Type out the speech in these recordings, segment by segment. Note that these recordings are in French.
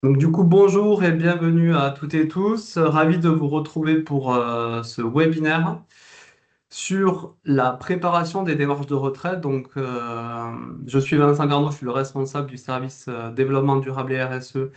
Donc du coup, bonjour et bienvenue à toutes et tous. Ravi de vous retrouver pour ce webinaire sur la préparation des démarches de retraite. Je suis Vincent Garneau, je suis le responsable du service développement durable et RSE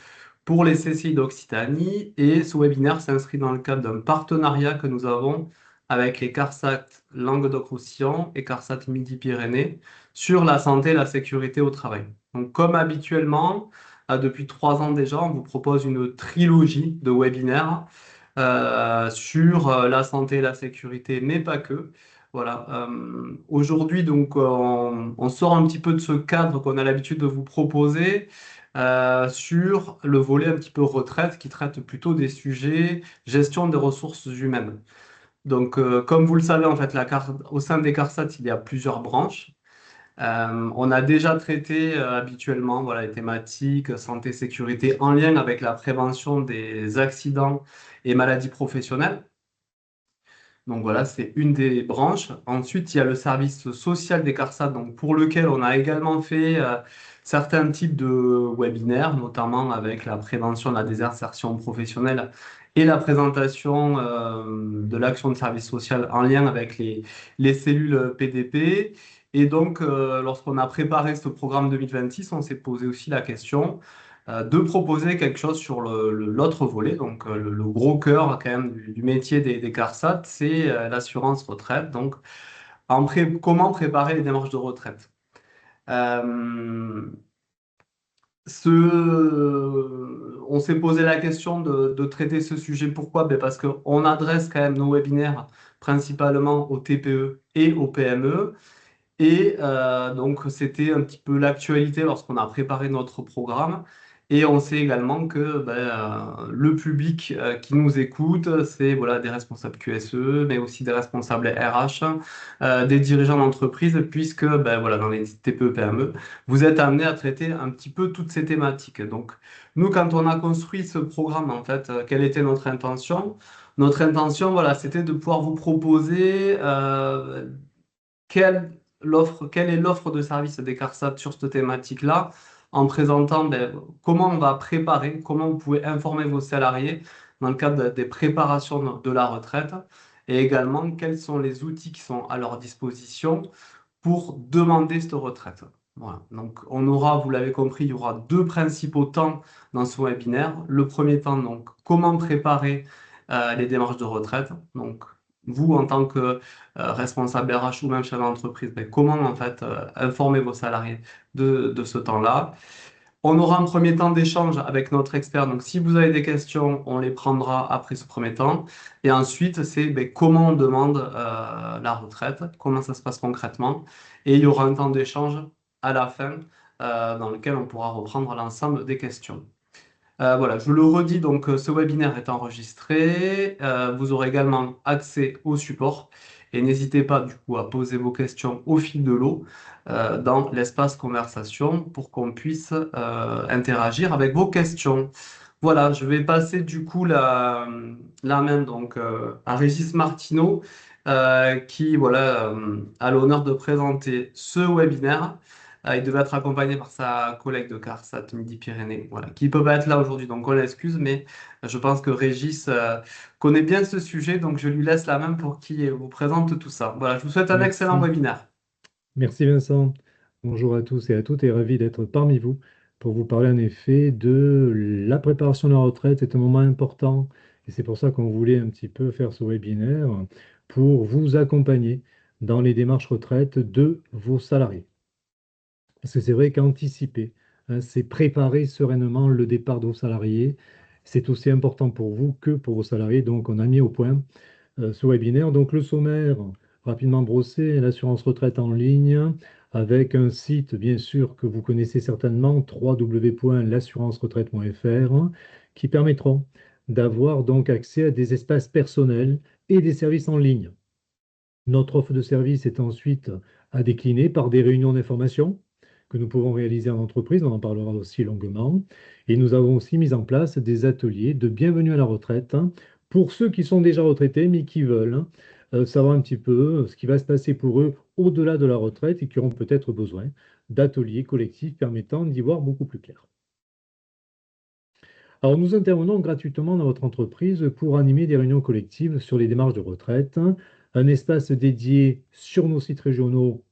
pour les CCI d'Occitanie. Et ce webinaire s'inscrit dans le cadre d'un partenariat que nous avons avec les CARSAT Languedoc-Roussillon et CARSAT Midi-Pyrénées sur la santé et la sécurité au travail. Donc, comme habituellement, depuis 3 ans déjà, on vous propose une trilogie de webinaires sur la santé et la sécurité, mais pas que. Voilà. Aujourd'hui, on sort un petit peu de ce cadre qu'on a l'habitude de vous proposer sur le volet un petit peu retraite qui traite plutôt des sujets gestion des ressources humaines. Comme vous le savez, en fait, au sein des CARSAT, il y a plusieurs branches. On a déjà traité habituellement voilà, les thématiques santé, sécurité en lien avec la prévention des accidents et maladies professionnelles. Donc voilà, c'est une des branches. Ensuite, il y a le service social des CARSAT, donc pour lequel on a également fait certains types de webinaires, notamment avec la prévention de la désinsertion professionnelle et la présentation de l'action de service social en lien avec les cellules PDP. Et lorsqu'on a préparé ce programme 2026, on s'est posé aussi la question de proposer quelque chose sur l'autre volet. Le gros cœur quand même du métier des CARSAT, c'est l'assurance retraite. Comment préparer les démarches de retraite. Euh, on s'est posé la question de traiter ce sujet. Pourquoi? Ben parce qu'on adresse quand même nos webinaires principalement aux TPE et aux PME. C'était un petit peu l'actualité lorsqu'on a préparé notre programme. Et on sait également que le public qui nous écoute, c'est voilà, des responsables QSE, mais aussi des responsables RH, des dirigeants d'entreprise, puisque voilà, dans les TPE-PME, vous êtes amenés à traiter un petit peu toutes ces thématiques. Donc, nous, quand on a construit ce programme, en fait, quelle était notre intention? Notre intention, voilà, c'était de pouvoir vous proposer quelle est l'offre de service des CARSAT sur cette thématique-là, en présentant comment on va préparer, comment vous pouvez informer vos salariés dans le cadre des préparations de la retraite, et également quels sont les outils qui sont à leur disposition pour demander cette retraite. Voilà. Donc, on aura, vous l'avez compris, il y aura deux principaux temps dans ce webinaire. Le premier temps, donc, comment préparer les démarches de retraite. Donc, vous, en tant que responsable RH ou même chef d'entreprise, comment en fait informer vos salariés de ce temps-là. On aura un premier temps d'échange avec notre expert. Donc, si vous avez des questions, on les prendra après ce premier temps. Et ensuite, c'est comment on demande la retraite, comment ça se passe concrètement. Et il y aura un temps d'échange à la fin dans lequel on pourra reprendre l'ensemble des questions. Voilà, je le redis, ce webinaire est enregistré. Vous aurez également accès au support et n'hésitez pas du coup à poser vos questions au fil de l'eau dans l'espace conversation pour qu'on puisse interagir avec vos questions. Voilà, je vais passer du coup la main à Régis Martineau qui voilà, a l'honneur de présenter ce webinaire. Il devait être accompagné par sa collègue de CARSAT Midi-Pyrénées, voilà, qui ne peut pas être là aujourd'hui, donc on l'excuse, mais je pense que Régis connaît bien ce sujet, donc je lui laisse la main pour qu'il vous présente tout ça. Voilà, je vous souhaite un excellent Merci. webinaire. Merci Vincent. Bonjour à tous et à toutes et ravi d'être parmi vous pour vous parler en effet de la préparation de la retraite. C'est un moment important et c'est pour ça qu'on voulait un petit peu faire ce webinaire pour vous accompagner dans les démarches retraite de vos salariés. Parce que c'est vrai qu'anticiper, c'est préparer sereinement le départ de vos salariés. C'est aussi important pour vous que pour vos salariés. Donc on a mis au point ce webinaire. Donc le sommaire, rapidement brossé, l'assurance retraite en ligne, avec un site, bien sûr, que vous connaissez certainement, www.l'assurance-retraite.fr, qui permettront d'avoir donc accès à des espaces personnels et des services en ligne. Notre offre de service est ensuite à décliner par des réunions d'information que nous pouvons réaliser en entreprise, on en parlera aussi longuement. Et nous avons aussi mis en place des ateliers de bienvenue à la retraite pour ceux qui sont déjà retraités mais qui veulent savoir un petit peu ce qui va se passer pour eux au-delà de la retraite et qui auront peut-être besoin d'ateliers collectifs permettant d'y voir beaucoup plus clair. Alors, nous intervenons gratuitement dans votre entreprise pour animer des réunions collectives sur les démarches de retraite. Un espace dédié sur nos sites régionaux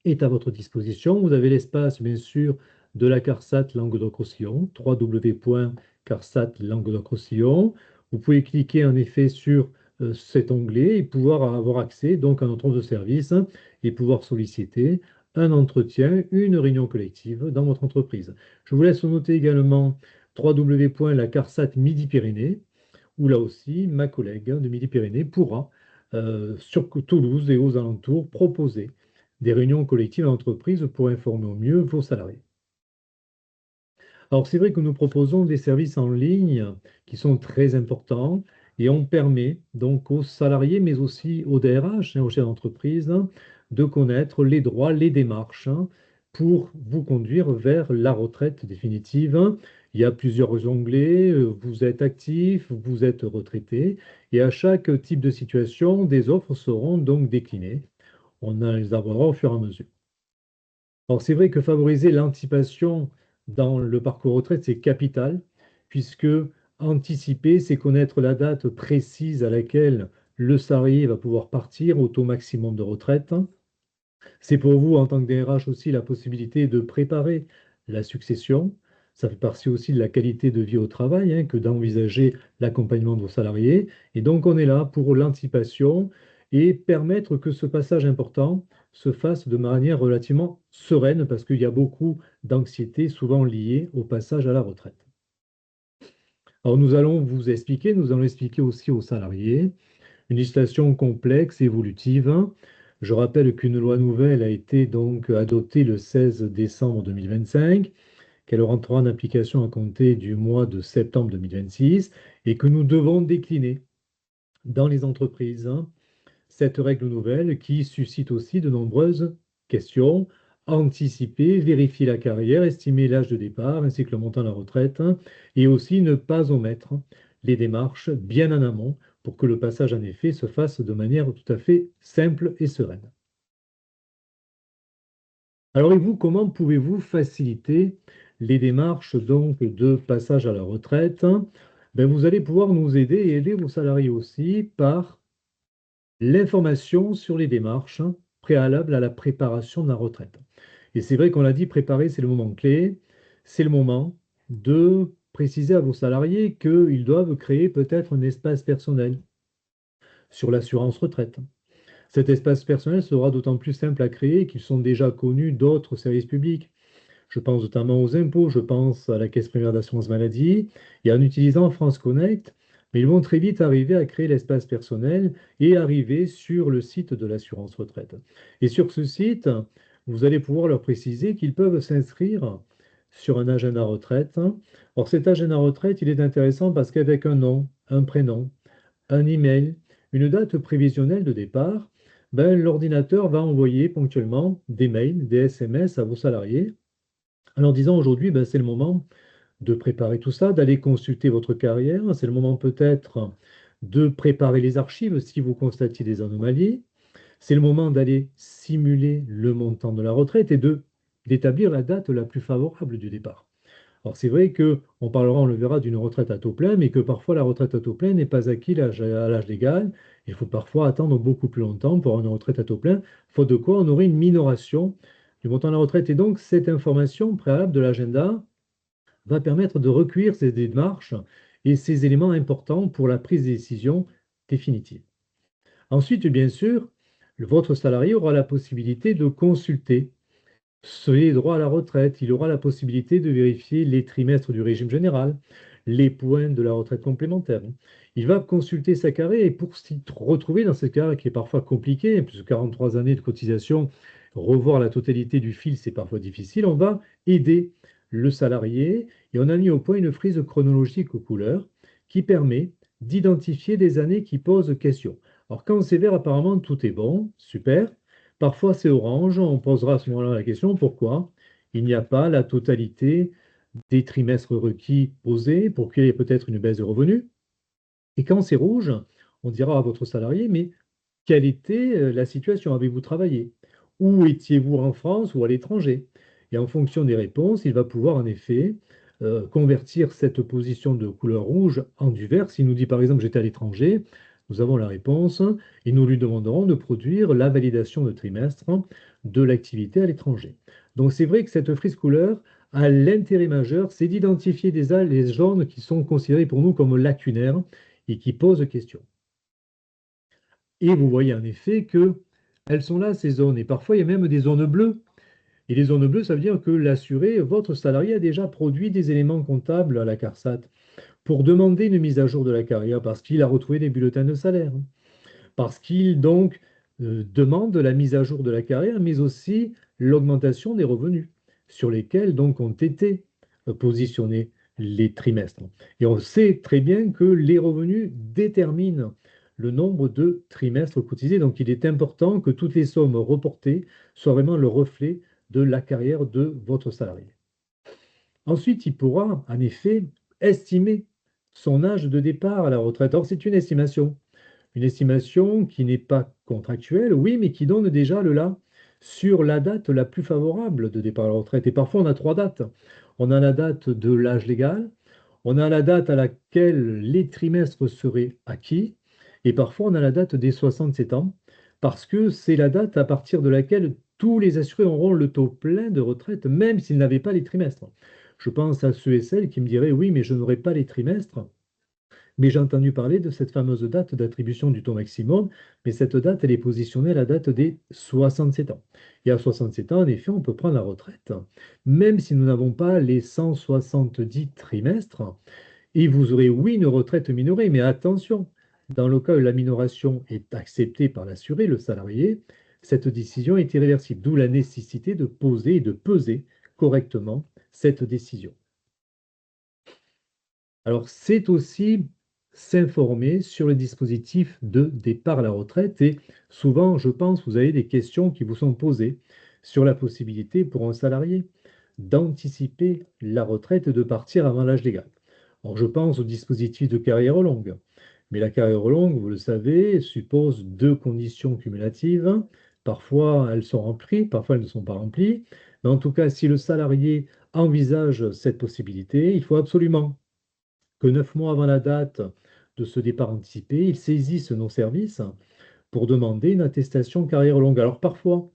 est à votre disposition. Vous avez l'espace, bien sûr, de la CARSAT Languedoc-Roussillon, www.carsat-languedoc-roussillon. Vous pouvez cliquer en effet sur cet onglet et pouvoir avoir accès donc à notre offre de service et pouvoir solliciter un entretien, une réunion collective dans votre entreprise. Je vous laisse noter également www.lacarsat Midi-Pyrénées, où là aussi, ma collègue de Midi-Pyrénées pourra, sur Toulouse et aux alentours, proposer des réunions collectives d'entreprise pour informer au mieux vos salariés. Alors, c'est vrai que nous proposons des services en ligne qui sont très importants et on permet donc aux salariés, mais aussi aux DRH, aux chefs d'entreprise, de connaître les droits, les démarches pour vous conduire vers la retraite définitive. Il y a plusieurs onglets, vous êtes actif, vous êtes retraité, et à chaque type de situation, des offres seront donc déclinées. On les abordera au fur et à mesure. Alors, c'est vrai que favoriser l'anticipation dans le parcours retraite, c'est capital, puisque anticiper, c'est connaître la date précise à laquelle le salarié va pouvoir partir au taux maximum de retraite. C'est pour vous, en tant que DRH, aussi la possibilité de préparer la succession. Ça fait partie aussi de la qualité de vie au travail, que d'envisager l'accompagnement de vos salariés. Et donc, on est là pour l'anticipation et permettre que ce passage important se fasse de manière relativement sereine, parce qu'il y a beaucoup d'anxiété, souvent liée au passage à la retraite. Alors, nous allons expliquer aussi aux salariés une législation complexe, évolutive. Je rappelle qu'une loi nouvelle a été donc adoptée le 16 décembre 2025, qu'elle rentrera en application à compter du mois de septembre 2026 et que nous devons décliner dans les entreprises cette règle nouvelle qui suscite aussi de nombreuses questions. Anticiper, vérifier la carrière, estimer l'âge de départ ainsi que le montant de la retraite et aussi ne pas omettre les démarches bien en amont pour que le passage en effet se fasse de manière tout à fait simple et sereine. Alors et vous, comment pouvez-vous faciliter les démarches donc de passage à la retraite? Ben, vous allez pouvoir nous aider et aider vos salariés aussi par l'information sur les démarches préalables à la préparation de la retraite. Et c'est vrai qu'on l'a dit, préparer, c'est le moment clé. C'est le moment de préciser à vos salariés qu'ils doivent créer peut-être un espace personnel sur l'assurance retraite. Cet espace personnel sera d'autant plus simple à créer qu'ils sont déjà connus d'autres services publics. Je pense notamment aux impôts, je pense à la Caisse primaire d'assurance maladie, et en utilisant France Connect, mais ils vont très vite arriver à créer l'espace personnel et arriver sur le site de l'assurance retraite. Et sur ce site, vous allez pouvoir leur préciser qu'ils peuvent s'inscrire sur un agenda retraite. Or, cet agenda retraite, il est intéressant parce qu'avec un nom, un prénom, un email, une date prévisionnelle de départ, ben, l'ordinateur va envoyer ponctuellement des mails, des SMS à vos salariés en leur disant aujourd'hui, ben, c'est le moment de préparer tout ça, d'aller consulter votre carrière. C'est le moment peut-être de préparer les archives si vous constatiez des anomalies. C'est le moment d'aller simuler le montant de la retraite et d'établir la date la plus favorable du départ. Alors c'est vrai que on parlera, on le verra, d'une retraite à taux plein, mais que parfois la retraite à taux plein n'est pas acquise à l'âge légal. Il faut parfois attendre beaucoup plus longtemps pour avoir une retraite à taux plein, faute de quoi on aurait une minoration du montant de la retraite. Et donc cette information préalable de l'agenda va permettre de recueillir ces démarches et ces éléments importants pour la prise de décision définitive. Ensuite, bien sûr, votre salarié aura la possibilité de consulter ses droits à la retraite. Il aura la possibilité de vérifier les trimestres du régime général, les points de la retraite complémentaire. Il va consulter sa carrière et pour s'y retrouver dans cette carrière qui est parfois compliquée, puisque 43 années de cotisation, revoir la totalité du fil, c'est parfois difficile, on va aider le salarié et on a mis au point une frise chronologique aux couleurs qui permet d'identifier des années qui posent question. Alors quand c'est vert, apparemment tout est bon, super. Parfois c'est orange, on posera à ce moment-là la question pourquoi il n'y a pas la totalité des trimestres requis posés pour qu'il y ait peut-être une baisse de revenus. Et quand c'est rouge, on dira à votre salarié, mais quelle était la situation? Avez-vous travaillé? Où étiez-vous en France ou à l'étranger? Et en fonction des réponses, il va pouvoir en effet convertir cette position de couleur rouge en du vert. S'il nous dit par exemple j'étais à l'étranger, nous avons la réponse et nous lui demanderons de produire la validation de trimestre de l'activité à l'étranger. Donc c'est vrai que cette frise couleur a l'intérêt majeur, c'est d'identifier déjà les zones qui sont considérées pour nous comme lacunaires et qui posent question. Et vous voyez en effet que elles sont là, ces zones, et parfois il y a même des zones bleues. Et les zones bleues, ça veut dire que l'assuré, votre salarié, a déjà produit des éléments comptables à la CARSAT pour demander une mise à jour de la carrière parce qu'il a retrouvé des bulletins de salaire, parce qu'il donc demande la mise à jour de la carrière, mais aussi l'augmentation des revenus sur lesquels donc ont été positionnés les trimestres. Et on sait très bien que les revenus déterminent le nombre de trimestres cotisés. Donc il est important que toutes les sommes reportées soient vraiment le reflet de la carrière de votre salarié. Ensuite, il pourra en effet estimer son âge de départ à la retraite. Or, c'est une estimation. Une estimation qui n'est pas contractuelle, oui, mais qui donne déjà le là sur la date la plus favorable de départ à la retraite. Et parfois, on a trois dates. On a la date de l'âge légal, on a la date à laquelle les trimestres seraient acquis, et parfois on a la date des 67 ans, parce que c'est la date à partir de laquelle tous les assurés auront le taux plein de retraite, même s'ils n'avaient pas les trimestres. Je pense à ceux et celles qui me diraient, oui, mais je n'aurai pas les trimestres. Mais j'ai entendu parler de cette fameuse date d'attribution du taux maximum, mais cette date, elle est positionnée à la date des 67 ans. Et à 67 ans, en effet, on peut prendre la retraite, même si nous n'avons pas les 170 trimestres. Et vous aurez, oui, une retraite minorée, mais attention, dans le cas où la minoration est acceptée par l'assuré, le salarié, cette décision est irréversible, d'où la nécessité de poser et de peser correctement cette décision. Alors, c'est aussi s'informer sur le dispositif de départ à la retraite et souvent, je pense, vous avez des questions qui vous sont posées sur la possibilité pour un salarié d'anticiper la retraite et de partir avant l'âge légal. Alors, je pense au dispositif de carrière longue. Mais la carrière longue, vous le savez, suppose deux conditions cumulatives. Parfois, elles sont remplies, parfois, elles ne sont pas remplies. Mais en tout cas, si le salarié envisage cette possibilité, il faut absolument que 9 mois avant la date de ce départ anticipé, il saisisse nos services pour demander une attestation carrière longue. Alors parfois,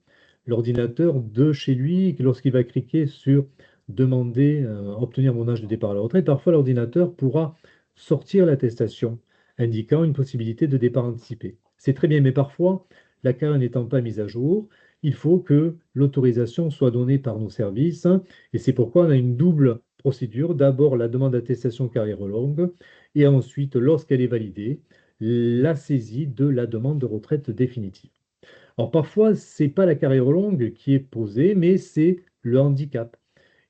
l'ordinateur de chez lui, lorsqu'il va cliquer sur demander, obtenir mon âge de départ à la retraite, parfois l'ordinateur pourra sortir l'attestation indiquant une possibilité de départ anticipé. C'est très bien, mais parfois, la carrière n'étant pas mise à jour, il faut que l'autorisation soit donnée par nos services, et c'est pourquoi on a une double procédure. D'abord, la demande d'attestation carrière longue, et ensuite, lorsqu'elle est validée, la saisie de la demande de retraite définitive. Alors parfois, ce n'est pas la carrière longue qui est posée, mais c'est le handicap.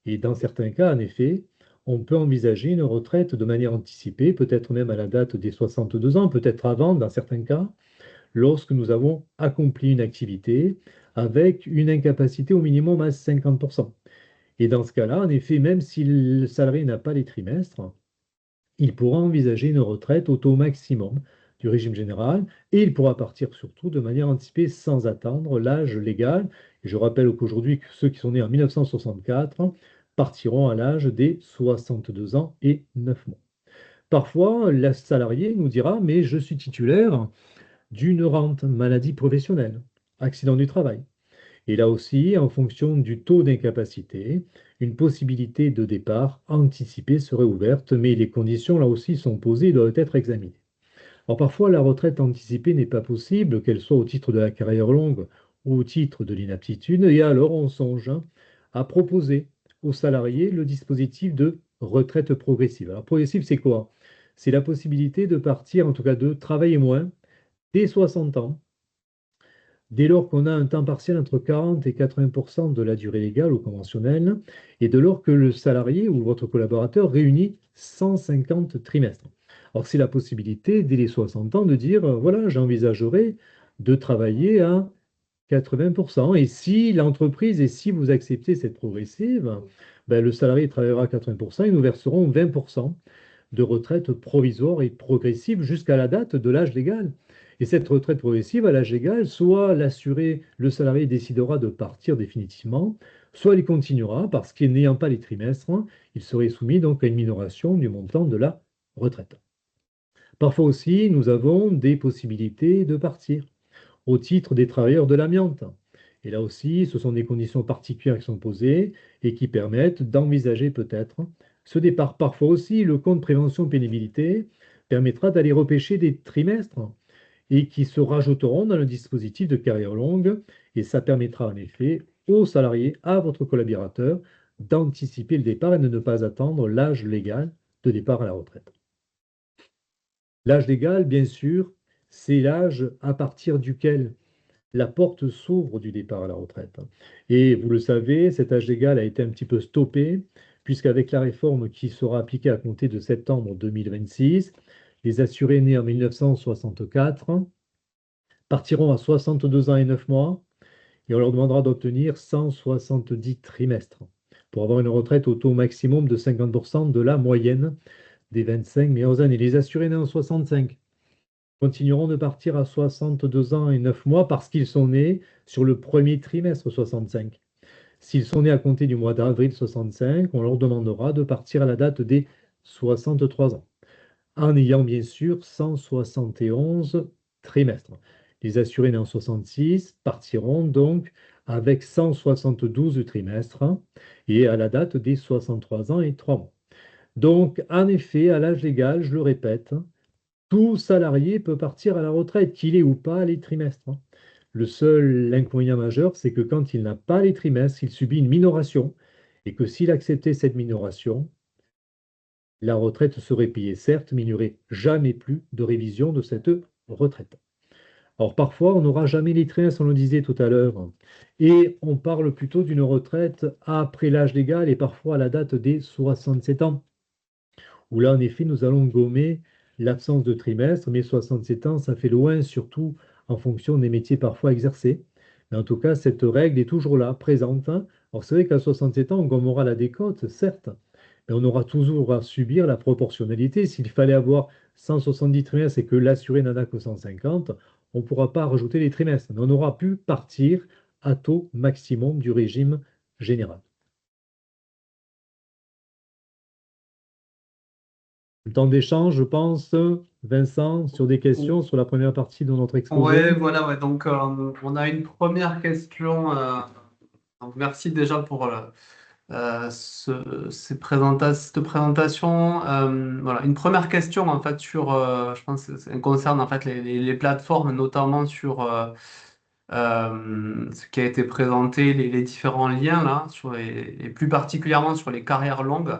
Et dans certains cas, en effet, on peut envisager une retraite de manière anticipée, peut-être même à la date des 62 ans, peut-être avant, dans certains cas, lorsque nous avons accompli une activité avec une incapacité au minimum à 50%. Et dans ce cas-là, en effet, même si le salarié n'a pas les trimestres, il pourra envisager une retraite au taux maximum du régime général et il pourra partir surtout de manière anticipée sans attendre l'âge légal. Et je rappelle qu'aujourd'hui, ceux qui sont nés en 1964 partiront à l'âge des 62 ans et 9 mois. Parfois, le salarié nous dira, mais je suis titulaire d'une rente maladie professionnelle, accident du travail. Et là aussi, en fonction du taux d'incapacité, une possibilité de départ anticipé serait ouverte, mais les conditions là aussi sont posées et doivent être examinées. Alors parfois, la retraite anticipée n'est pas possible, qu'elle soit au titre de la carrière longue ou au titre de l'inaptitude, et alors on songe à proposer aux salariés le dispositif de retraite progressive. Alors progressive, c'est quoi? C'est la possibilité de partir, en tout cas de travailler moins dès 60 ans, dès lors qu'on a un temps partiel entre 40 et 80% de la durée légale ou conventionnelle, et dès lors que le salarié ou votre collaborateur réunit 150 trimestres. Alors, c'est la possibilité, dès les 60 ans, de dire, voilà, j'envisagerais de travailler à 80%. Et si l'entreprise, et si vous acceptez cette progressive, ben, le salarié travaillera à 80% et nous verserons 20% de retraite provisoire et progressive jusqu'à la date de l'âge légal. Et cette retraite progressive à l'âge légal, soit l'assuré, le salarié décidera de partir définitivement, soit il continuera parce qu'il n'ayant pas les trimestres, il serait soumis donc à une minoration du montant de la retraite. Parfois aussi, nous avons des possibilités de partir au titre des travailleurs de l'amiante. Et là aussi, ce sont des conditions particulières qui sont posées et qui permettent d'envisager peut-être ce départ. Parfois aussi, le compte prévention pénibilité permettra d'aller repêcher des trimestres et qui se rajouteront dans le dispositif de carrière longue. Et ça permettra en effet aux salariés, à votre collaborateur, d'anticiper le départ et de ne pas attendre l'âge légal de départ à la retraite. L'âge légal, bien sûr, c'est l'âge à partir duquel la porte s'ouvre du départ à la retraite. Et vous le savez, cet âge légal a été un petit peu stoppé, puisqu'avec la réforme qui sera appliquée à compter de septembre 2026, les assurés nés en 1964 partiront à 62 ans et 9 mois et on leur demandera d'obtenir 170 trimestres pour avoir une retraite au taux maximum de 50% de la moyenne des 25 meilleures années. Les assurés nés en 65 continueront de partir à 62 ans et 9 mois parce qu'ils sont nés sur le premier trimestre 65. S'ils sont nés à compter du mois d'avril 65, on leur demandera de partir à la date des 63 ans, en ayant bien sûr 171 trimestres. Les assurés nés en 66 partiront donc avec 172 trimestres et à la date des 63 ans et 3 mois. Donc, en effet, à l'âge légal, je le répète, tout salarié peut partir à la retraite, qu'il ait ou pas les trimestres. Le seul inconvénient majeur, c'est que quand il n'a pas les trimestres, il subit une minoration et que s'il acceptait cette minoration, la retraite serait payée, certes, mais il n'y aurait jamais plus de révision de cette retraite. Alors parfois, on n'aura jamais les trimestres, on le disait tout à l'heure, et on parle plutôt d'une retraite après l'âge légal et parfois à la date des 67 ans où là, en effet, nous allons gommer l'absence de trimestre, mais 67 ans, ça fait loin, surtout en fonction des métiers parfois exercés. Mais en tout cas, cette règle est toujours là, présente. Alors c'est vrai qu'à 67 ans, on gommera la décote, certes, mais on aura toujours à subir la proportionnalité. S'il fallait avoir 170 trimestres et que l'assuré n'en a que 150, on ne pourra pas rajouter les trimestres. Mais on aura pu partir à taux maximum du régime général. Le temps d'échange, je pense, Vincent, sur des questions sur la première partie de notre Ouais, exposé. voilà, ouais. Donc, on a une première question. Donc, merci déjà pour cette présentation. Voilà, une première question en fait sur, je pense, que ça concerne en fait les plateformes, notamment sur ce qui a été présenté, les différents liens là, et plus particulièrement sur les carrières longues.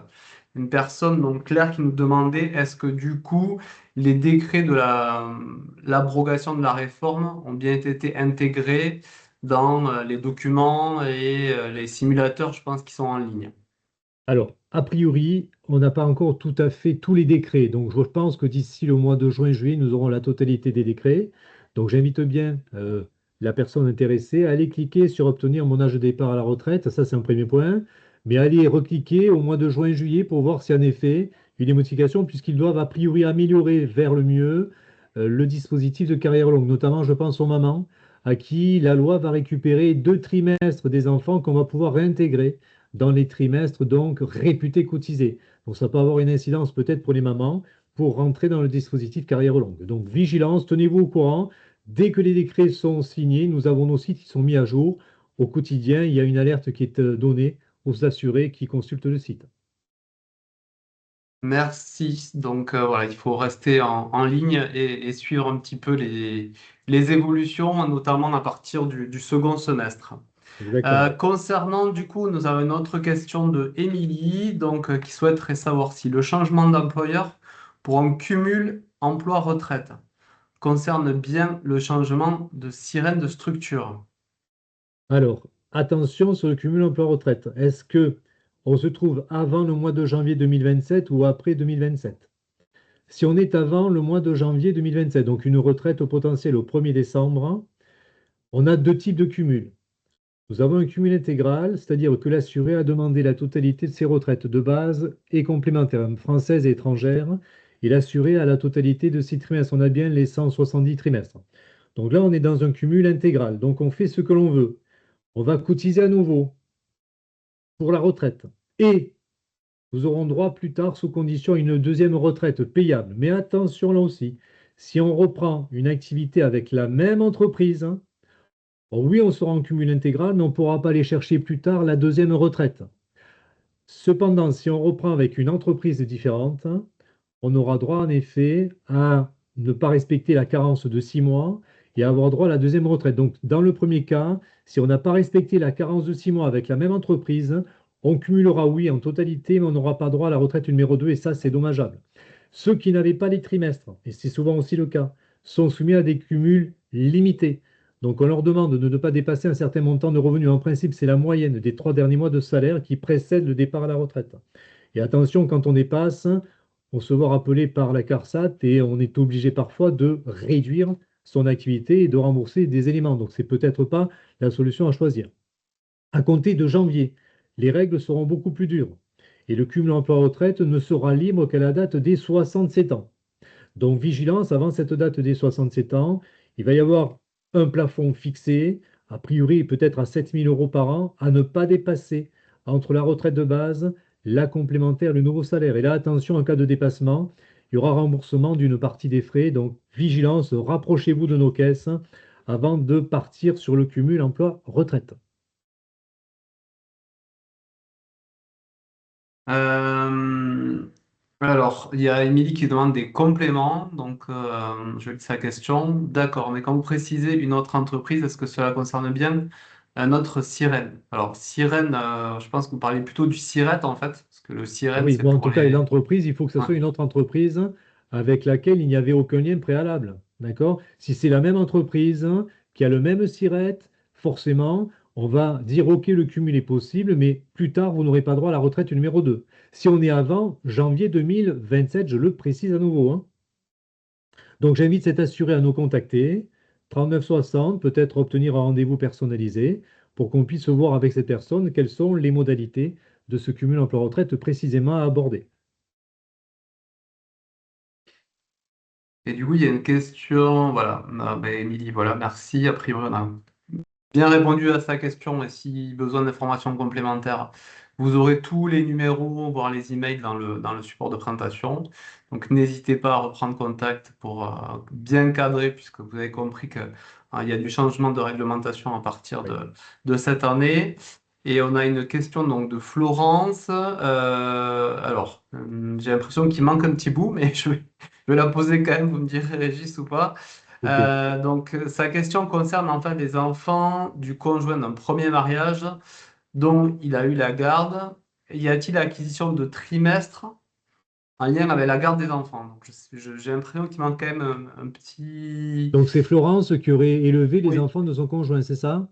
Une personne, donc Claire, qui nous demandait est-ce que du coup les décrets de l'abrogation de la réforme ont bien été intégrés dans les documents et les simulateurs, je pense, qui sont en ligne. Alors, a priori, on n'a pas encore tout à fait tous les décrets. Donc, je pense que d'ici le mois de juin-juillet, nous aurons la totalité des décrets. Donc, j'invite bien la personne intéressée à aller cliquer sur obtenir mon âge de départ à la retraite. Ça, c'est un premier point. Mais allez recliquer au mois de juin-juillet pour voir si en effet il y a des modifications, puisqu'ils doivent a priori améliorer vers le mieux le dispositif de carrière longue. Notamment, je pense aux mamans à qui la loi va récupérer 2 trimestres des enfants qu'on va pouvoir réintégrer dans les trimestres donc réputés cotisés. Donc ça peut avoir une incidence peut-être pour les mamans pour rentrer dans le dispositif carrière longue. Donc vigilance, tenez-vous au courant. Dès que les décrets sont signés, nous avons nos sites qui sont mis à jour. Au quotidien, il y a une alerte qui est donnée aux assurés qui consultent le site. Merci. Donc voilà, il faut rester en ligne et suivre un petit peu les évolutions, notamment à partir du second semestre. Exactement. Concernant, du coup, nous avons une autre question de Émilie, donc, qui souhaiterait savoir si le changement d'employeur pour un cumul emploi-retraite concerne bien le changement de sirène de structure. Alors, attention sur le cumul emploi-retraite. Est-ce que on se trouve avant le mois de janvier 2027 ou après 2027? Si on est avant le mois de janvier 2027, donc une retraite au potentiel au 1er décembre, on a 2 types de cumul. Nous avons un cumul intégral, c'est-à-dire que l'assuré a demandé la totalité de ses retraites de base et complémentaires, françaises et étrangères, et l'assuré a la totalité de ses trimestres. On a bien les 170 trimestres. Donc là, on est dans un cumul intégral. Donc on fait ce que l'on veut. On va cotiser à nouveau. pour la retraite. Et vous aurez droit plus tard, sous condition, à une deuxième retraite payable. Mais attention là aussi, si on reprend une activité avec la même entreprise, hein, bon, oui, on sera en cumul intégral, mais on ne pourra pas aller chercher plus tard la deuxième retraite. Cependant, si on reprend avec une entreprise différente, on aura droit en effet à ne pas respecter la carence de 6 mois et à avoir droit à la deuxième retraite. Donc, dans le premier cas, si on n'a pas respecté la carence de 6 mois avec la même entreprise, on cumulera, oui, en totalité, mais on n'aura pas droit à la retraite numéro 2 et ça, c'est dommageable. Ceux qui n'avaient pas les trimestres, et c'est souvent aussi le cas, sont soumis à des cumuls limités. Donc, on leur demande de ne pas dépasser un certain montant de revenus. En principe, c'est la moyenne des 3 derniers mois de salaire qui précède le départ à la retraite. Et attention, quand on dépasse, on se voit rappeler par la CARSAT et on est obligé parfois de réduire son activité et de rembourser des éléments. Donc, c'est peut-être pas la solution à choisir. À compter de janvier, les règles seront beaucoup plus dures et le cumul emploi-retraite ne sera libre qu'à la date des 67 ans. Donc, vigilance, avant cette date des 67 ans, il va y avoir un plafond fixé, a priori peut-être à 7 000 euros par an, à ne pas dépasser entre la retraite de base, la complémentaire, le nouveau salaire. Et là, attention, en cas de dépassement, il y aura remboursement d'une partie des frais. Donc, vigilance, rapprochez-vous de nos caisses avant de partir sur le cumul emploi-retraite. Euh, alors, il y a Émilie qui demande des compléments, donc je lis sa question. D'accord, mais quand vous précisez une autre entreprise, est-ce que cela concerne bien un autre sirène? Alors, sirène, je pense que vous parlez plutôt du SIRET en fait, parce que le Ah sirène, oui, c'est bon, en pour tout cas, les... l'entreprise, il faut que ce Ouais. soit une autre entreprise avec laquelle il n'y avait aucun lien préalable. D'accord? Si c'est la même entreprise qui a le même SIRET, forcément, on va dire OK, le cumul est possible, mais plus tard, vous n'aurez pas droit à la retraite numéro 2. Si on est avant janvier 2027, je le précise à nouveau, hein. Donc, j'invite cet assuré à nous contacter, 3960, peut-être obtenir un rendez-vous personnalisé pour qu'on puisse voir avec cette personne quelles sont les modalités de ce cumul emploi-retraite précisément à aborder. Et du coup, il y a une question, voilà, ben, Émilie, voilà, merci. A priori, on a bien répondu à sa question. Et si besoin d'informations complémentaires, vous aurez tous les numéros, voire les emails dans le support de présentation. Donc, n'hésitez pas à reprendre contact pour bien cadrer, puisque vous avez compris que, il y a du changement de réglementation à partir Oui. de cette année. Et on a une question donc de Florence. Alors, j'ai l'impression qu'il manque un petit bout, mais je vais la poser quand même, vous me direz Régis ou pas. OK. Sa question concerne enfin les enfants du conjoint d'un premier mariage dont il a eu la garde. Y a-t-il acquisition de trimestres en lien avec la garde des enfants? Donc, j'ai l'impression qu'il manque quand même un petit... Donc c'est Florence qui aurait élevé les Oui, enfants de son conjoint, c'est ça?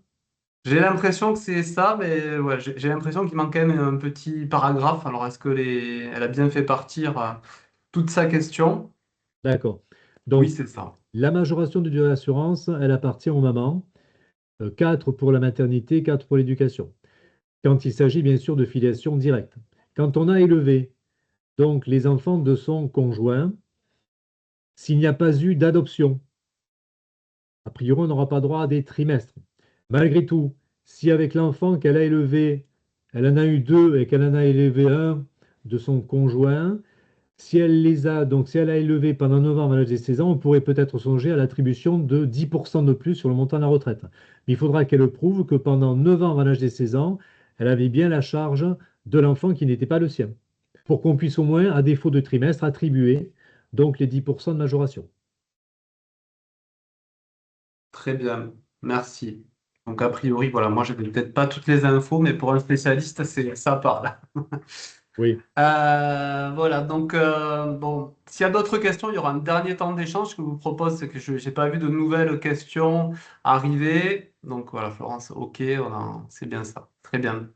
j'ai l'impression que c'est ça, mais ouais, j'ai l'impression qu'il manque quand même un petit paragraphe. Alors, est-ce que elle a bien fait partir toute sa question? D'accord. Oui, Donc c'est ça. la majoration de durée d'assurance, elle appartient aux mamans. 4 pour la maternité, 4 pour l'éducation. Quand il s'agit bien sûr de filiation directe. Quand on a élevé donc les enfants de son conjoint, s'il n'y a pas eu d'adoption, a priori on n'aura pas droit à des trimestres. Malgré tout, si avec l'enfant qu'elle a élevé, elle en a eu deux et qu'elle en a élevé un de son conjoint, si elle les a, donc si elle a élevé pendant 9 ans avant l'âge des 16 ans, on pourrait peut-être songer à l'attribution de 10% de plus sur le montant de la retraite. Mais il faudra qu'elle prouve que pendant 9 ans avant l'âge des 16 ans, elle avait bien la charge de l'enfant qui n'était pas le sien, pour qu'on puisse au moins, à défaut de trimestre, attribuer donc les 10% de majoration. Très bien, merci. Donc, a priori, voilà, moi, je n'avais peut-être pas toutes les infos, mais pour un spécialiste, ça parle. Oui, Voilà, donc, bon, s'il y a d'autres questions, il y aura un dernier temps d'échange que je vous propose, c'est que je n'ai pas vu de nouvelles questions arriver. Donc, voilà, Florence, ok, c'est bien ça. Très bien.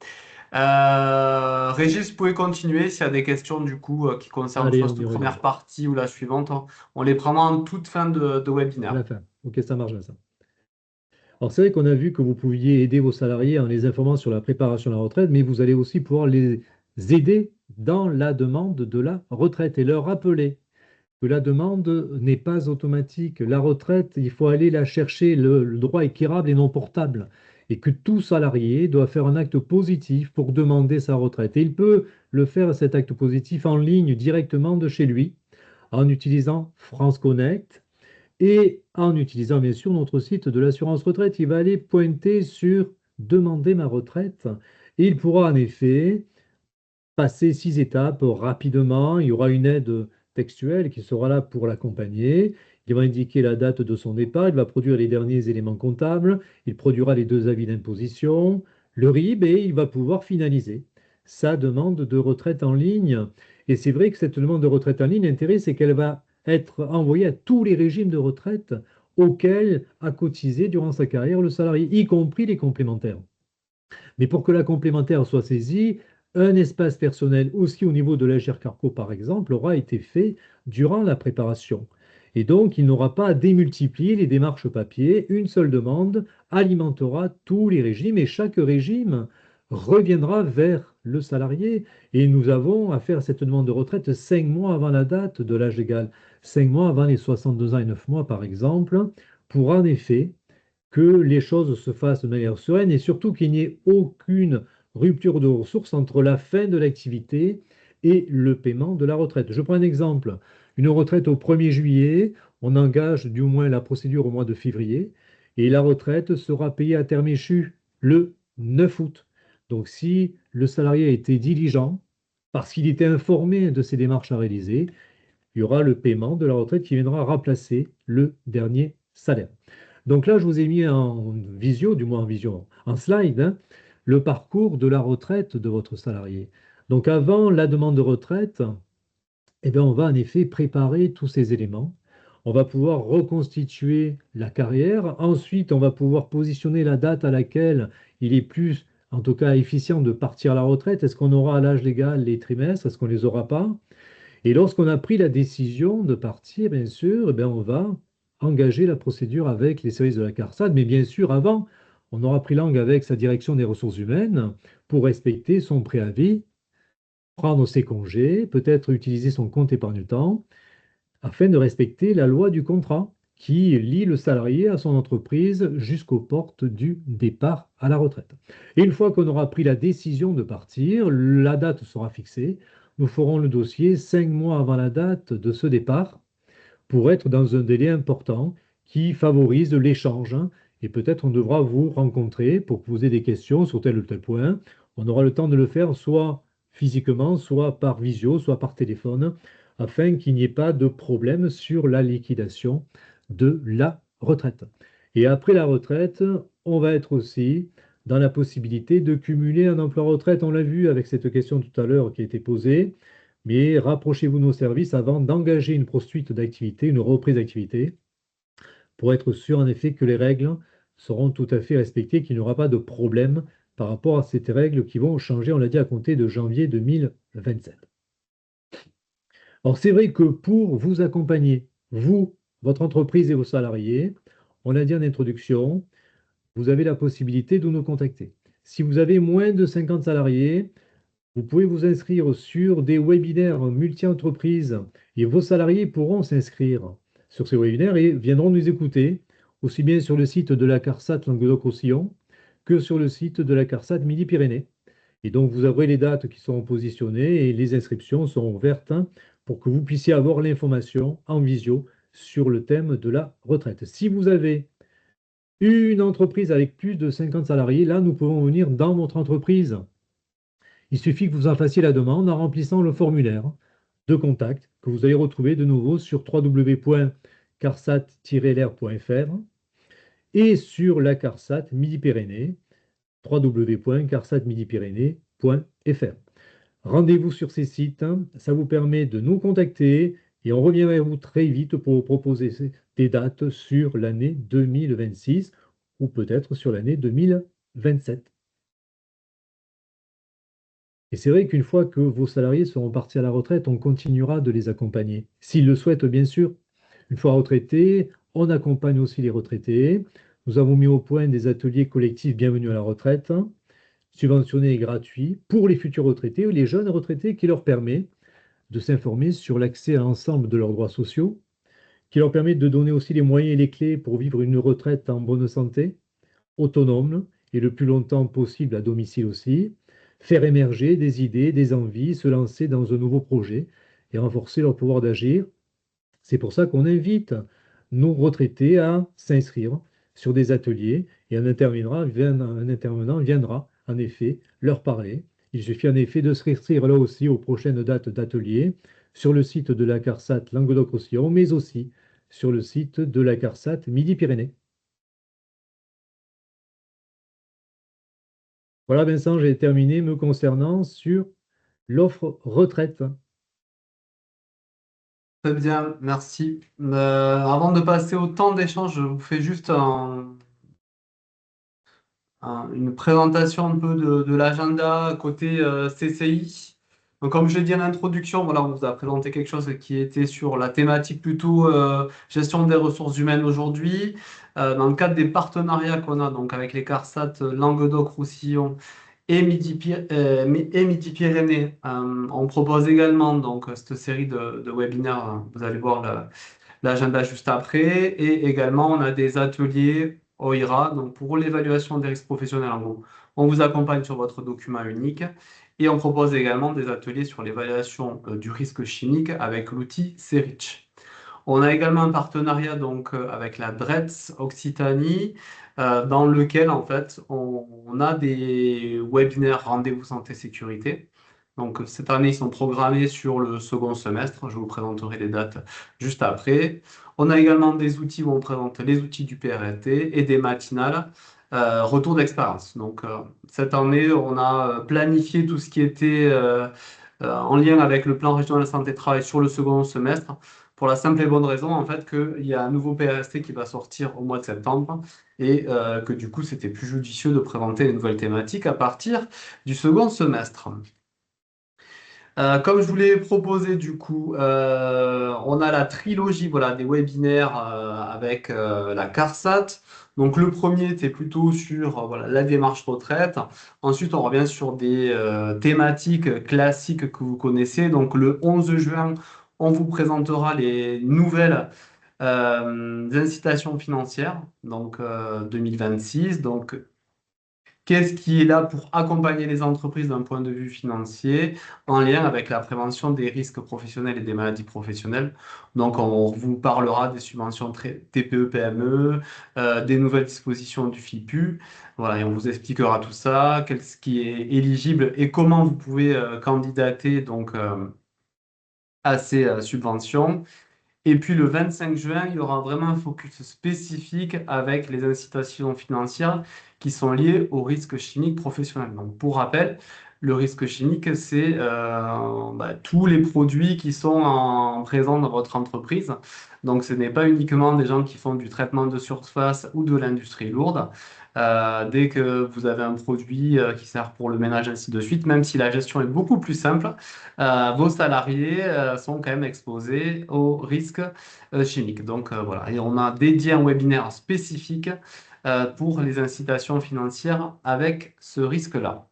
Régis, vous pouvez continuer s'il y a des questions, du coup, qui concernent allez, soit on cette y revient première partie ou la suivante. On les prendra en toute fin de à webinaire. la fin. Ok, ça marche, Vincent. Alors, c'est vrai qu'on a vu que vous pouviez aider vos salariés en les informant sur la préparation à la retraite, mais vous allez aussi pouvoir les aider dans la demande de la retraite et leur rappeler que la demande n'est pas automatique. La retraite, il faut aller la chercher. Le droit est quérable et non portable. et que tout salarié doit faire un acte positif pour demander sa retraite. Et il peut le faire, cet acte positif, en ligne directement de chez lui, en utilisant France Connect et en utilisant bien sûr notre site de l'assurance retraite. Il va aller pointer sur Demander ma retraite et il pourra en effet passer 6 étapes rapidement. Il y aura une aide textuelle qui sera là pour l'accompagner. Il va indiquer la date de son départ, il va produire les derniers éléments comptables, il produira les 2 avis d'imposition, le RIB et il va pouvoir finaliser sa demande de retraite en ligne. Et c'est vrai que cette demande de retraite en ligne, l'intérêt, c'est qu'elle va être envoyée à tous les régimes de retraite auxquels a cotisé durant sa carrière le salarié, y compris les complémentaires. Mais pour que la complémentaire soit saisie, un espace personnel aussi au niveau de l'Agir Carco, par exemple, aura été fait durant la préparation. Et donc, il n'aura pas à démultiplier les démarches papier. Une seule demande alimentera tous les régimes et chaque régime reviendra vers le salarié. Et nous avons à faire cette demande de retraite 5 mois avant la date de l'âge légal, 5 mois avant les 62 ans et 9 mois, par exemple, pour en effet que les choses se fassent de manière sereine et surtout qu'il n'y ait aucune rupture de ressources entre la fin de l'activité et le paiement de la retraite. Je prends un exemple. Une retraite au 1er juillet, on engage du moins la procédure au mois de février et la retraite sera payée à terme échu le 9 août. Donc si le salarié a été diligent, parce qu'il était informé de ces démarches à réaliser, il y aura le paiement de la retraite qui viendra remplacer le dernier salaire. Donc là, je vous ai mis en visio, du moins en visio, en slide, hein, le parcours de la retraite de votre salarié. Donc avant la demande de retraite, eh bien, on va en effet préparer tous ces éléments. On va pouvoir reconstituer la carrière. Ensuite, on va pouvoir positionner la date à laquelle il est plus, en tout cas, efficient de partir à la retraite. Est-ce qu'on aura à l'âge légal les trimestres? Est-ce qu'on ne les aura pas? Et lorsqu'on a pris la décision de partir, bien sûr, eh bien, on va engager la procédure avec les services de la CARSAT. Mais bien sûr, avant, on aura pris langue avec sa direction des ressources humaines pour respecter son préavis, prendre ses congés, peut-être utiliser son compte épargne-temps, afin de respecter la loi du contrat qui lie le salarié à son entreprise jusqu'aux portes du départ à la retraite. Et une fois qu'on aura pris la décision de partir, la date sera fixée. Nous ferons le dossier 5 mois avant la date de ce départ pour être dans un délai important qui favorise l'échange, hein. Et peut-être on devra vous rencontrer pour poser des questions sur tel ou tel point. On aura le temps de le faire soit physiquement, soit par visio, soit par téléphone, afin qu'il n'y ait pas de problème sur la liquidation de la retraite. Et après la retraite, on va être aussi dans la possibilité de cumuler un emploi-retraite. On l'a vu avec cette question tout à l'heure qui a été posée. Mais rapprochez-vous de nos services avant d'engager une poursuite d'activité, une reprise d'activité, pour être sûr en effet que les règles seront tout à fait respectées, qu'il n'y aura pas de problème par rapport à ces règles qui vont changer, on l'a dit, à compter de janvier 2027. Alors c'est vrai que pour vous accompagner, vous, votre entreprise et vos salariés, on l'a dit en introduction, vous avez la possibilité de nous contacter. Si vous avez moins de 50 salariés, vous pouvez vous inscrire sur des webinaires multi-entreprises et vos salariés pourront s'inscrire sur ces webinaires et viendront nous écouter, aussi bien sur le site de la CARSAT Languedoc-Roussillon que sur le site de la CARSAT Midi-Pyrénées. Et donc, vous aurez les dates qui seront positionnées et les inscriptions seront ouvertes, hein, pour que vous puissiez avoir l'information en visio sur le thème de la retraite. Si vous avez une entreprise avec plus de 50 salariés, là, nous pouvons venir dans votre entreprise. Il suffit que vous en fassiez la demande en remplissant le formulaire de contact que vous allez retrouver de nouveau sur www.carsat-lr.fr et sur la CARSAT Midi-Pyrénées, www.carsat-midi-pyrénées.fr. Rendez-vous sur ces sites, hein, ça vous permet de nous contacter et on revient vers vous très vite pour vous proposer des dates sur l'année 2026 ou peut-être sur l'année 2027. Et c'est vrai qu'une fois que vos salariés seront partis à la retraite, on continuera de les accompagner, s'ils le souhaitent bien sûr. Une fois retraités, on accompagne aussi les retraités. Nous avons mis au point des ateliers collectifs Bienvenue à la retraite, subventionnés et gratuits pour les futurs retraités ou les jeunes retraités, qui leur permet de s'informer sur l'accès à l'ensemble de leurs droits sociaux, qui leur permet de donner aussi les moyens et les clés pour vivre une retraite en bonne santé, autonome et le plus longtemps possible à domicile aussi, faire émerger des idées, des envies, se lancer dans un nouveau projet et renforcer leur pouvoir d'agir. C'est pour ça qu'on invite nos retraités à s'inscrire sur des ateliers et un intervenant viendra en effet leur parler. Il suffit en effet de s'inscrire là aussi aux prochaines dates d'ateliers sur le site de la CARSAT Languedoc-Roussillon, mais aussi sur le site de la CARSAT Midi-Pyrénées. Voilà Vincent, j'ai terminé me concernant sur l'offre retraite. Très bien, merci. Avant de passer au temps d'échange, je vous fais juste une présentation un peu de l'agenda côté CCI. Donc, comme je l'ai dit en introduction, voilà, on vous a présenté quelque chose qui était sur la thématique plutôt gestion des ressources humaines aujourd'hui. Dans le cadre des partenariats qu'on a donc avec les CARSAT Languedoc-Roussillon et Midi-Pyrénées, on propose également donc, cette série de webinaires. Vous allez voir l'agenda juste après. Et également, on a des ateliers OIRA, donc pour l'évaluation des risques professionnels. En gros, on vous accompagne sur votre document unique et on propose également des ateliers sur l'évaluation du risque chimique avec l'outil CERICH. On a également un partenariat donc avec la DRETS Occitanie, dans lequel en fait on a des webinaires rendez-vous santé sécurité. Donc cette année, ils sont programmés sur le second semestre. Je vous présenterai les dates juste après. On a également des outils où on présente les outils du PRT et des matinales retour d'expérience. Donc cette année, on a planifié tout ce qui était en lien avec le plan régional santé-travail sur le second semestre, pour la simple et bonne raison en fait qu'il y a un nouveau PRST qui va sortir au mois de septembre et que du coup c'était plus judicieux de présenter les nouvelles thématiques à partir du second semestre. Comme je vous l'ai proposé, du coup, on a la trilogie voilà, des webinaires avec la CARSAT. Donc, le premier était plutôt sur voilà, la démarche retraite. Ensuite, on revient sur des thématiques classiques que vous connaissez. Donc, le 11 juin, on vous présentera les nouvelles incitations financières, donc 2026. Donc, qu'est-ce qui est là pour accompagner les entreprises d'un point de vue financier en lien avec la prévention des risques professionnels et des maladies professionnelles? Donc, on vous parlera des subventions TPE-PME, des nouvelles dispositions du FIPU. Voilà, et on vous expliquera tout ça, ce qui est éligible et comment vous pouvez candidater donc, à ces subventions. Et puis le 25 juin, il y aura vraiment un focus spécifique avec les incitations financières qui sont liées au risque chimique professionnel. Donc, pour rappel, le risque chimique, c'est tous les produits qui sont présents dans votre entreprise. Donc, ce n'est pas uniquement des gens qui font du traitement de surface ou de l'industrie lourde. Dès que vous avez un produit qui sert pour le ménage, ainsi de suite, même si la gestion est beaucoup plus simple, vos salariés sont quand même exposés aux risques chimiques. Donc voilà, et on a dédié un webinaire spécifique pour les incitations financières avec ce risque-là.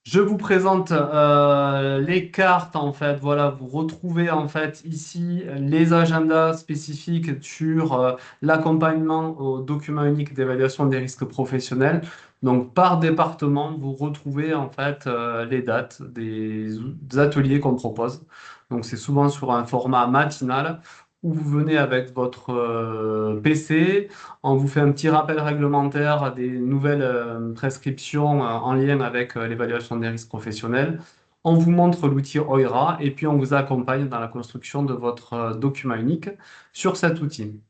Je vous présente les cartes en fait. Voilà, vous retrouvez en fait ici les agendas spécifiques sur l'accompagnement au document unique d'évaluation des risques professionnels. Donc par département, vous retrouvez en fait les dates des ateliers qu'on propose. Donc c'est souvent sur un format matinal où vous venez avec votre PC. On vous fait un petit rappel réglementaire des nouvelles prescriptions en lien avec l'évaluation des risques professionnels. On vous montre l'outil OIRA et puis on vous accompagne dans la construction de votre document unique sur cet outil.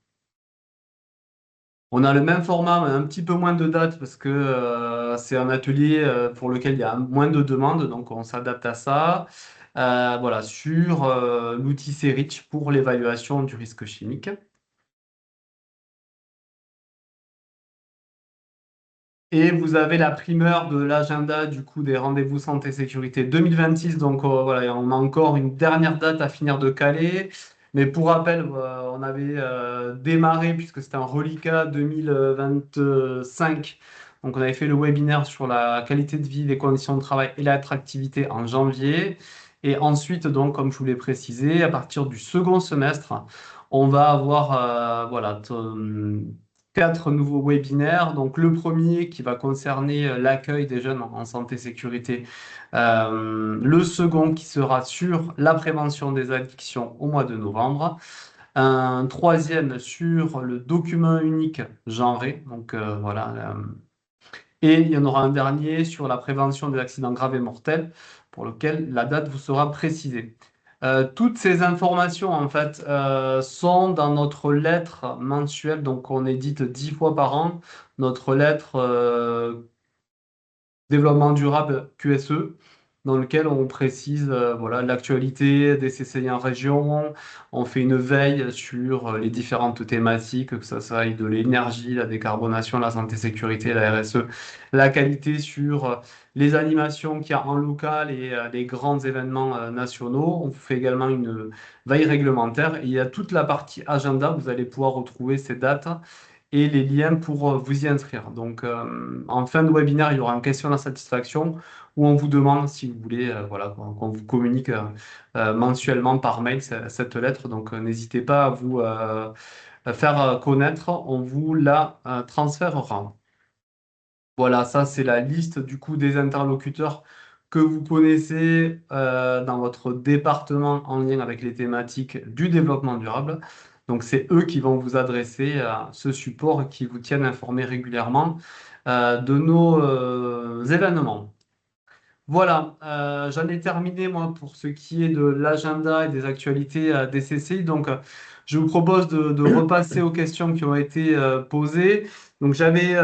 On a le même format, mais un petit peu moins de dates parce que c'est un atelier pour lequel il y a moins de demandes, donc on s'adapte à ça. Voilà, sur l'outil CERICH pour l'évaluation du risque chimique. Et vous avez la primeur de l'agenda du coup des rendez-vous santé sécurité 2026. Donc voilà, on a encore une dernière date à finir de caler. Mais pour rappel, on avait démarré, puisque c'était un reliquat 2025. Donc on avait fait le webinaire sur la qualité de vie, les conditions de travail et l'attractivité en janvier. Et ensuite, donc, comme je vous l'ai précisé, à partir du second semestre, on va avoir voilà, 4 nouveaux webinaires. Donc, le premier qui va concerner l'accueil des jeunes en santé sécurité. Le second qui sera sur la prévention des addictions au mois de novembre. Un troisième sur le document unique genré. Donc, voilà. Et il y en aura un dernier sur la prévention des accidents graves et mortels, pour lequel la date vous sera précisée. Toutes ces informations, en fait, sont dans notre lettre mensuelle, donc on édite 10 fois par an, notre lettre développement durable QSE, dans lequel on précise voilà, l'actualité des CCI en région. On fait une veille sur les différentes thématiques, que ce soit de l'énergie, la décarbonation, la santé sécurité, la RSE, la qualité sur les animations qu'il y a en local et les grands événements nationaux. On fait également une veille réglementaire. Et il y a toute la partie agenda, vous allez pouvoir retrouver ces dates et les liens pour vous y inscrire. Donc, en fin de webinaire, il y aura une question d'insatisfaction où on vous demande si vous voulez voilà, qu'on vous communique mensuellement par mail cette lettre. Donc, n'hésitez pas à vous faire connaître, on vous la transférera. Voilà, ça c'est la liste du coup des interlocuteurs que vous connaissez dans votre département en lien avec les thématiques du développement durable. Donc c'est eux qui vont vous adresser à ce support et qui vous tiennent informés régulièrement de nos événements. Voilà, j'en ai terminé moi pour ce qui est de l'agenda et des actualités des CCI. Donc, je vous propose de repasser aux questions qui ont été posées. Donc, j'avais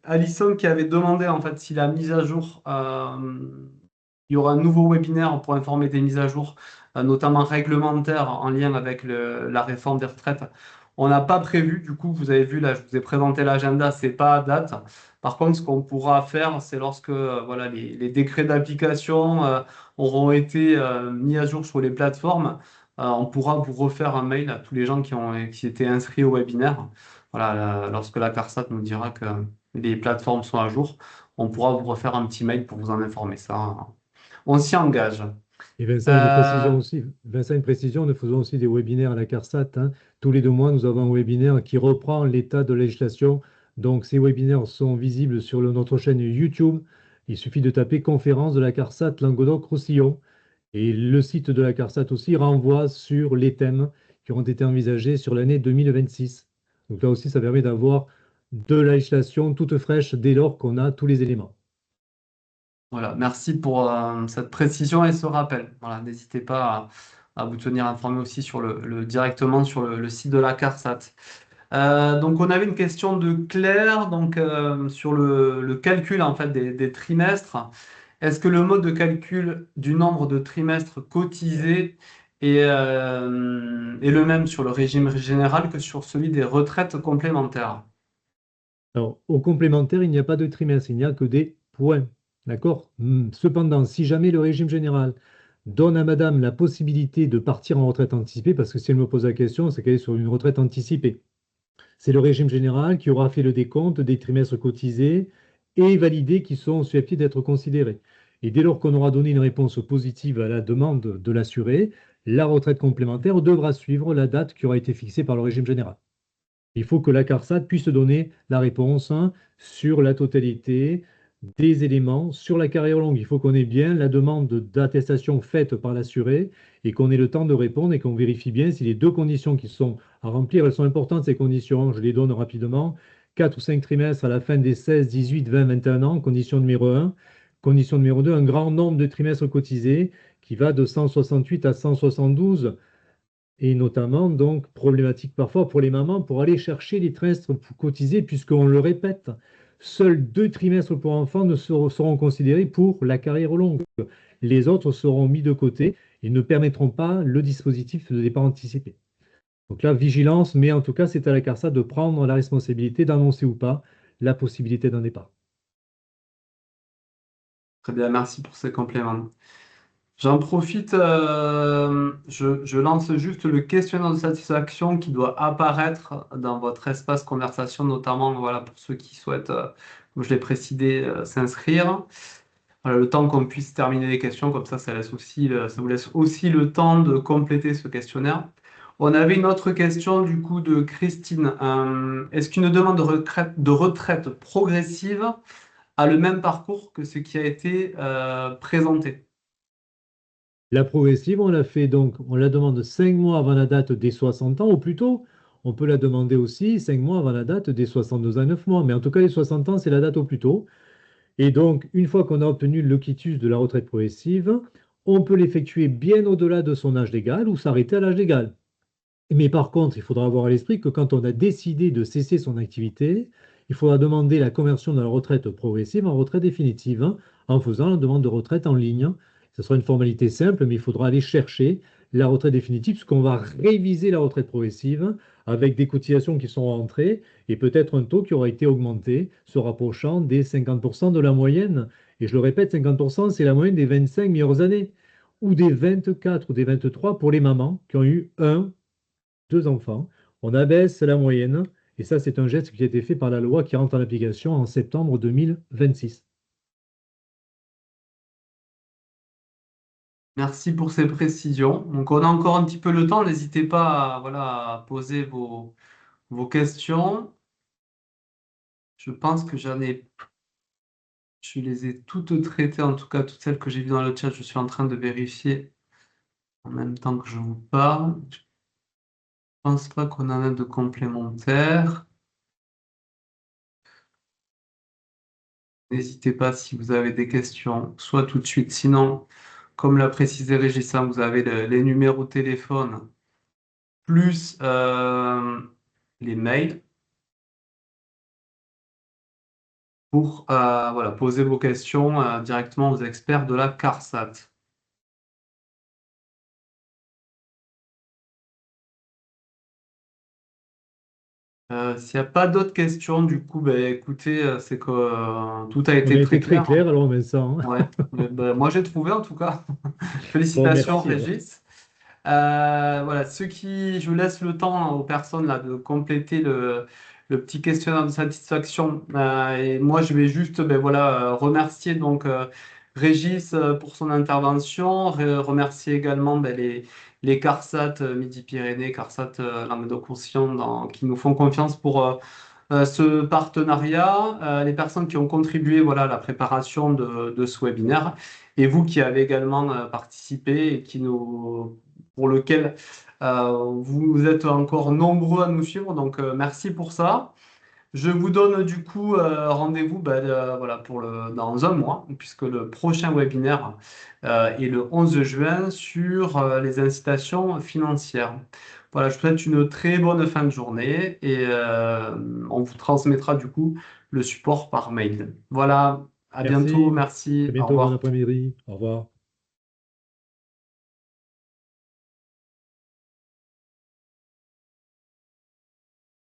Alison qui avait demandé en fait si la mise à jour, il y aura un nouveau webinaire pour informer des mises à jour, notamment réglementaires en lien avec la réforme des retraites. On n'a pas prévu, du coup, vous avez vu là, je vous ai présenté l'agenda, c'est pas à date. Par contre, ce qu'on pourra faire, c'est lorsque voilà, les décrets d'application auront été mis à jour sur les plateformes, on pourra vous refaire un mail à tous les gens qui étaient inscrits au webinaire. Voilà, lorsque la CARSAT nous dira que les plateformes sont à jour, on pourra vous refaire un petit mail pour vous en informer. Ça, on s'y engage. Et Vincent, une Euh, précision aussi. Vincent, une précision, nous faisons aussi des webinaires à la CARSAT, hein. Tous les 2 mois, nous avons un webinaire qui reprend l'état de la législation. Donc, ces webinaires sont visibles sur notre chaîne YouTube. Il suffit de taper conférence de la CARSAT Languedoc-Roussillon. Et le site de la CARSAT aussi renvoie sur les thèmes qui auront été envisagés sur l'année 2026. Donc là aussi, ça permet d'avoir de la législation toute fraîche dès lors qu'on a tous les éléments. Voilà, merci pour cette précision et ce rappel. Voilà, n'hésitez pas à vous tenir informé aussi sur directement sur le site de la CARSAT. Donc, on avait une question de Claire donc, sur le calcul en fait, des trimestres. Est-ce que le mode de calcul du nombre de trimestres cotisés est le même sur le régime général que sur celui des retraites complémentaires? Alors, au complémentaire, il n'y a pas de trimestre, il n'y a que des points. D'accord? Cependant, si jamais le régime général donne à madame la possibilité de partir en retraite anticipée, parce que si elle me pose la question, c'est qu'elle est sur une retraite anticipée. C'est le régime général qui aura fait le décompte des trimestres cotisés et validés qui sont susceptibles d'être considérés. Et dès lors qu'on aura donné une réponse positive à la demande de l'assuré, la retraite complémentaire devra suivre la date qui aura été fixée par le régime général. Il faut que la CARSAT puisse donner la réponse, hein, sur la totalité des éléments sur la carrière longue. Il faut qu'on ait bien la demande d'attestation faite par l'assuré et qu'on ait le temps de répondre et qu'on vérifie bien si les deux conditions qui sont à remplir, elles sont importantes, ces conditions. Je les donne rapidement. 4 ou 5 trimestres à la fin des 16, 18, 20, 21 ans, condition numéro un. Condition numéro 2, un grand nombre de trimestres cotisés qui va de 168 à 172 et notamment, donc, problématique parfois pour les mamans pour aller chercher les trimestres cotisés, puisqu'on le répète, seuls 2 trimestres pour enfants seront considérés pour la carrière longue. Les autres seront mis de côté et ne permettront pas le dispositif de départ anticipé. Donc là, vigilance, mais en tout cas, c'est à la CARSA de prendre la responsabilité d'annoncer ou pas la possibilité d'un départ. Très bien, merci pour ces compléments. J'en profite, je lance juste le questionnaire de satisfaction qui doit apparaître dans votre espace conversation, notamment voilà, pour ceux qui souhaitent, comme je l'ai précisé, s'inscrire. Voilà, le temps qu'on puisse terminer les questions, comme ça, ça vous laisse aussi le temps de compléter ce questionnaire. On avait une autre question du coup de Christine. Est-ce qu'une demande de retraite progressive a le même parcours que ce qui a été présenté? La progressive, on la fait donc, on la demande 5 mois avant la date des 60 ans, ou plutôt, on peut la demander aussi 5 mois avant la date des 62 ans, 9 mois. Mais en tout cas, les 60 ans, c'est la date au plus tôt. Et donc, une fois qu'on a obtenu le quitus de la retraite progressive, on peut l'effectuer bien au-delà de son âge légal ou s'arrêter à l'âge légal. Mais par contre, il faudra avoir à l'esprit que quand on a décidé de cesser son activité, il faudra demander la conversion de la retraite progressive en retraite définitive, hein, en faisant la demande de retraite en ligne. Ce sera une formalité simple, mais il faudra aller chercher la retraite définitive, puisqu'on va réviser la retraite progressive avec des cotisations qui sont rentrées et peut-être un taux qui aura été augmenté, se rapprochant des 50% de la moyenne. Et je le répète, 50%, c'est la moyenne des 25 meilleures années, ou des 24 ou des 23 pour les mamans qui ont eu un 2 enfants. On abaisse la moyenne, et ça, c'est un geste qui a été fait par la loi qui rentre en application en septembre 2026. Merci pour ces précisions. Donc, on a encore un petit peu le temps. N'hésitez pas à, voilà, à poser vos questions. Je pense que je les ai toutes traitées, en tout cas toutes celles que j'ai vues dans le chat. Je suis en train de vérifier en même temps que je vous parle. Je pense pas qu'on en a de complémentaires. N'hésitez pas si vous avez des questions, soit tout de suite. Sinon, comme l'a précisé Régis, hein, vous avez les numéros de téléphone plus les mails pour voilà, poser vos questions directement aux experts de la CARSAT. S'il n'y a pas d'autres questions, du coup, ben, écoutez, c'est que tout a On été a très été très clair, clair, hein. alors Vincent, hein. Ouais. Ben, moi, j'ai trouvé en tout cas. Bon, Félicitations, merci alors. Régis. Voilà, je vous laisse le temps aux personnes là, de compléter le petit questionnaire de satisfaction. Et moi, je vais juste ben, voilà, remercier donc, Régis pour son intervention, remercier également ben, les CARSAT Midi-Pyrénées, CARSAT Languedoc-Roussillon qui nous font confiance pour ce partenariat, les personnes qui ont contribué voilà, à la préparation de ce webinaire et vous qui avez également participé et pour lequel vous êtes encore nombreux à nous suivre. Donc, merci pour ça. Je vous donne du coup rendez-vous voilà, dans un mois, puisque le prochain webinaire est le 11 juin sur les incitations financières. Voilà, je vous souhaite une très bonne fin de journée et on vous transmettra du coup le support par mail. Voilà, à bientôt, Merci. À merci, au bientôt, bon revoir. après-midi. Au revoir.